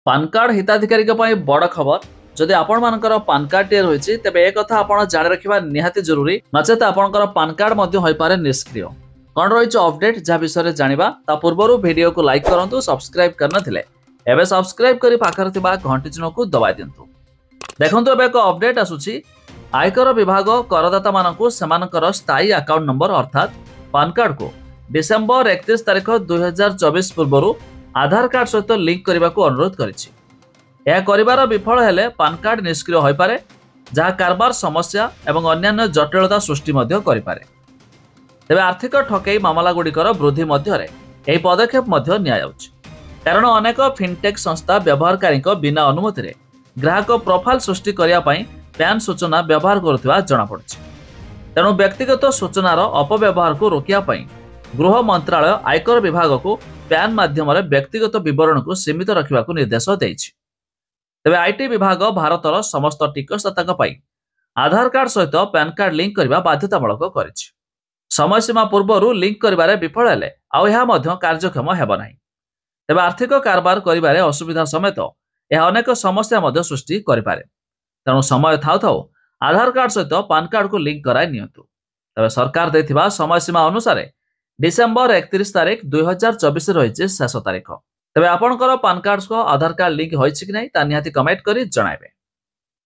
PAN card हिताधिकारी बड़ खबर जदि आपण मानकर पान कार्ड टे रही तेबे एक कथा आपण जानि रखिबा निहाती जरूरी नचेत आपणकर पान कार्ड मध्ये होई पारे निष्क्रिय कौन रही अपडेट जहाँ विषय जानिबा ता पूर्वरु वीडियो को लाइक करंतु सब्सक्राइब करनथिले एबे सब्सक्राइब करी पाखर थिबा घंटी चिन्ह को दबाइ दियंतु। देखंतु एबे एक अपडेट आसुची आयकर विभाग करदाता मानकु सेमानकर स्थायी अकाउंट नंबर अर्थात पान कार्ड को डिसेंबर 31 तारिख 2024 पूर्वरु आधार कार्ड सहित लिंक करने को अनुरोध करिछि। यह करिवार विफल हेले पान कार्ड निष्क्रिय होई पारे जहाँ कारबार समस्या एवं अन्यान्य जटिलता सृष्टि मध्य करि पारे। तेबे आर्थिक ठकेई मामला गुड़िकर वृद्धि मध्य एही पदक्षेप मध्य नियायाउछि कारण अनेक फिनटेक संस्था व्यवहारकारी बिना अनुमति रे ग्राहक प्रोफाइल सृष्टि करिया पई पैन सूचना व्यवहार करुवा जना पड़छि। तेणु व्यक्तिगत सूचनार अपव्यवहार को रोकिया पई गृह मंत्रालय आयकर विभाग को पैन माध्यम व्यक्तिगत विवरण को सीमित रखा निर्देश देइछि। तेबे आईटी विभाग भारतर समस्त टिकसदाता पई आधार कार्ड सहित पैन कार्ड लिंक करने बाध्यतामूलक करिछि। समय सीमा पूर्व लिंक करिबारे विफल हेले आउ यह मध्य कार्यक्षम हेब नाही। तेबे आर्थिक कारबार करिबारे असुविधा समेत यह अनेक समस्या मध्य सृष्टि करिपारे। तेणु समय थाउ थाउ आधार कार्ड सहित पान कार्ड को लिंक कराई नियंतु। तेबे सरकार देथिबा समय सीमा अनुसार डिसेंबर 31 तारिख 2024 रही शेष तारीख। तेबे आपणकर पान कार्ड को आधार कार्ड लिंक होइछि कि नै ता निहाती कमेंट करी जणाइबे।